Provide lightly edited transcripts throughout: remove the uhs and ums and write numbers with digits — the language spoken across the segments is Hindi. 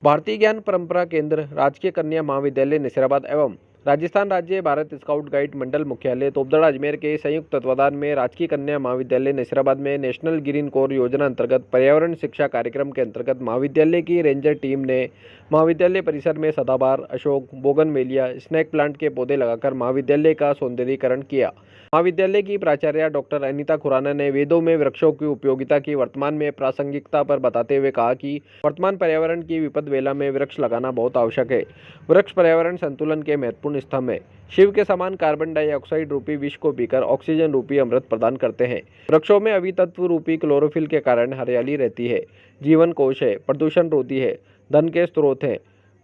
भारतीय ज्ञान परंपरा केंद्र, राजकीय कन्या महाविद्यालय नसीराबाद एवं राजस्थान राज्य भारत स्काउट गाइड मंडल मुख्यालय तोपदड़ा अजमेर के संयुक्त तत्वाधान में राजकीय कन्या महाविद्यालय नसीराबाद में नेशनल ग्रीन कोर योजना अंतर्गत पर्यावरण शिक्षा कार्यक्रम के अंतर्गत महाविद्यालय की रेंजर टीम ने महाविद्यालय परिसर में सदाबहार, अशोक, बोगनवेलिया, स्नेक प्लांट के पौधे लगाकर महाविद्यालय का सौंदर्यीकरण किया। महाविद्यालय की प्राचार्य डॉक्टर अनीता खुराना ने वेदों में वृक्षों की उपयोगिता की वर्तमान में प्रासंगिकता पर बताते हुए कहा कि वर्तमान पर्यावरण की विपद वेला में वृक्ष लगाना बहुत आवश्यक है। वृक्ष पर्यावरण संतुलन के महत्वपूर्ण स्तंभ है। शिव के समान कार्बन डाइऑक्साइड रूपी विष को पीकर ऑक्सीजन रूपी अमृत प्रदान करते हैं। वृक्षों में अभितत्व रूपी क्लोरोफिल के कारण हरियाली रहती है, जीवन कोश है, प्रदूषण रोधी है, धन के स्रोत हैं,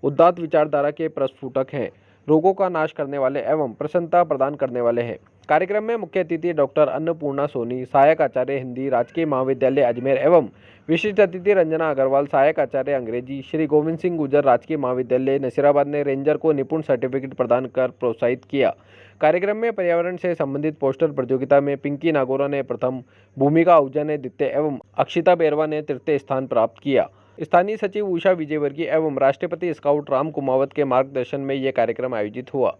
उदात्त विचारधारा के प्रस्फुटक हैं, रोगों का नाश करने वाले एवं प्रसन्नता प्रदान करने वाले हैं। कार्यक्रम में मुख्य अतिथि डॉक्टर अन्नपूर्णा सोनी, सहायक आचार्य हिंदी, राजकीय महाविद्यालय अजमेर एवं विशिष्ट अतिथि रंजना अग्रवाल, सहायक आचार्य अंग्रेजी, श्री गोविंद सिंह गुर्जर, राजकीय महाविद्यालय नसीराबाद ने रेंजर को निपुण सर्टिफिकेट प्रदान कर प्रोत्साहित किया। कार्यक्रम में पर्यावरण से संबंधित पोस्टर प्रतियोगिता में पिंकी नागोरा ने प्रथम, भूमिका आहूजा ने द्वितीय एवं अक्षिता बेरवा ने तृतीय स्थान प्राप्त किया। स्थानीय सचिव उषा विजयवर्गीय एवं राष्ट्रपति स्काउट राम कुमावत के मार्गदर्शन में यह कार्यक्रम आयोजित हुआ।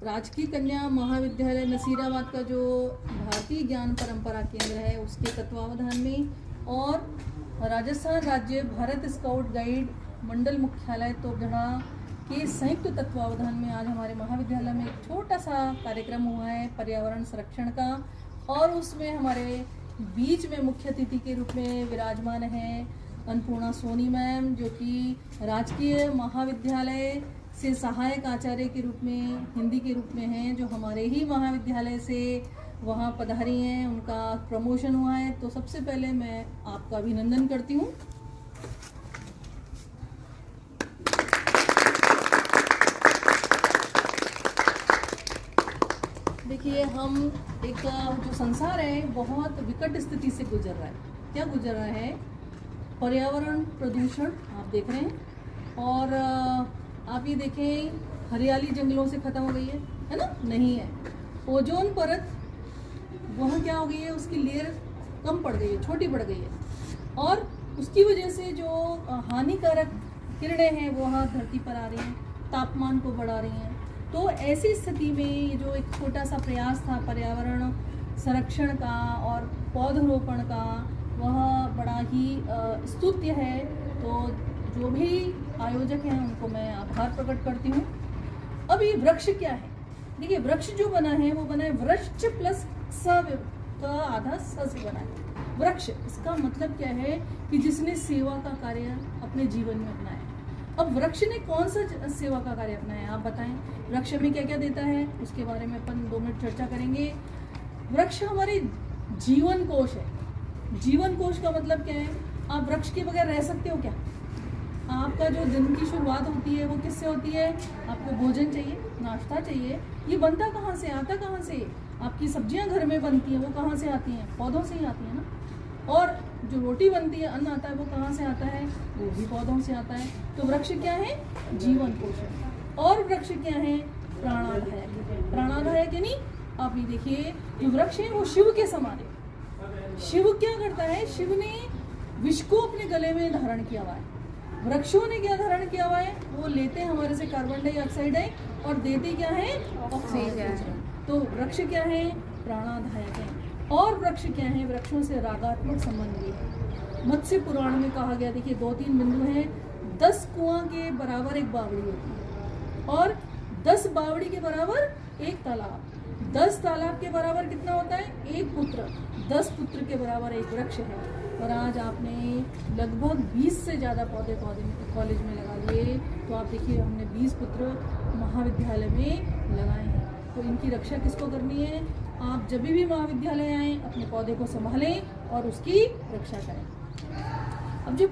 राजकीय कन्या महाविद्यालय नसीराबाद का जो भारतीय ज्ञान परंपरा केंद्र है उसके तत्वावधान में और राजस्थान राज्य भारत स्काउट गाइड मंडल मुख्यालय तोपदड़ा के संयुक्त तत्वावधान में आज हमारे महाविद्यालय में एक छोटा सा कार्यक्रम हुआ है पर्यावरण संरक्षण का। और उसमें हमारे बीच में मुख्य अतिथि के रूप में विराजमान है अन्नपूर्णा सोनी मैम, जो कि राजकीय महाविद्यालय से सहायक आचार्य के रूप में हिंदी के रूप में हैं, जो हमारे ही महाविद्यालय से वहाँ पधारी हैं, उनका प्रमोशन हुआ है। तो सबसे पहले मैं आपका अभिनंदन करती हूँ। देखिए, हम एक जो संसार है बहुत विकट स्थिति से गुजर रहा है। क्या गुजर रहा है? पर्यावरण प्रदूषण आप देख रहे हैं। और आप ये देखें, हरियाली जंगलों से ख़त्म हो गई है ना? नहीं है। ओजोन परत वह क्या हो गई है, उसकी लेयर कम पड़ गई है, छोटी पड़ गई है। और उसकी वजह से जो हानिकारक किरणें हैं वो वहाँ धरती पर आ रही हैं, तापमान को बढ़ा रही हैं। तो ऐसी स्थिति में ये जो एक छोटा सा प्रयास था पर्यावरण संरक्षण का और पौधरोपण का, वह बड़ा ही स्तुत्य है। तो जो भी आयोजक हैं उनको मैं आभार प्रकट करती हूँ। अब ये वृक्ष क्या है? देखिए, वृक्ष जो बना है वो बना है वृक्ष प्लस स का आधा स से बना है। वृक्ष, इसका मतलब क्या है कि जिसने सेवा का कार्य अपने जीवन में अपनाया। अब वृक्ष ने कौन सा सेवा का कार्य अपनाया, आप बताएं। वृक्ष हमें क्या क्या देता है उसके बारे में अपन 2 मिनट चर्चा करेंगे। वृक्ष हमारे जीवन कोश है। जीवन कोश का मतलब क्या है? आप वृक्ष के बगैर रह सकते हो क्या? आपका जो दिन की शुरुआत होती है वो किससे होती है? आपको भोजन चाहिए, नाश्ता चाहिए। ये बनता कहाँ से, आता कहाँ से? आपकी सब्जियां घर में बनती हैं, वो कहाँ से आती हैं? पौधों से ही आती हैं ना। और जो रोटी बनती है, अन्न आता है, वो कहाँ से आता है? वो भी पौधों से आता है। तो वृक्ष क्या है? जीवन पोषण। और वृक्ष क्या है? प्राणाधायक। प्राणाधायक यानी आप ये देखिए, जो वृक्ष है वो शिव के समान है। शिव क्या करता है? शिव ने विष को अपने गले में धारण किया हुआ है। वृक्षों ने क्या धारण किया हुआ है? वो लेते हैं हमारे से कार्बन डाइऑक्साइड है और देते क्या है? ऑक्सीजन। तो वृक्ष क्या है? प्राणाधायक है। और वृक्ष क्या है? वृक्षों से रागात्मक संबंध भी है। मत्स्य पुराण में कहा गया, देखिए 2-3 बिंदु हैं। 10 कुआं के बराबर एक बावड़ी होती है और 10 बावड़ी के बराबर एक तालाब। 10 तालाब के बराबर कितना होता है? एक पुत्र। 10 पुत्र के बराबर एक वृक्ष है। और आज आपने लगभग 20 से ज़्यादा पौधे कॉलेज में लगा लिए। तो आप देखिए, हमने 20 पुत्र महाविद्यालय में लगाए हैं। तो इनकी रक्षा किसको करनी है? आप जब भी महाविद्यालय आएँ अपने पौधे को संभालें और उसकी रक्षा करें। अब जो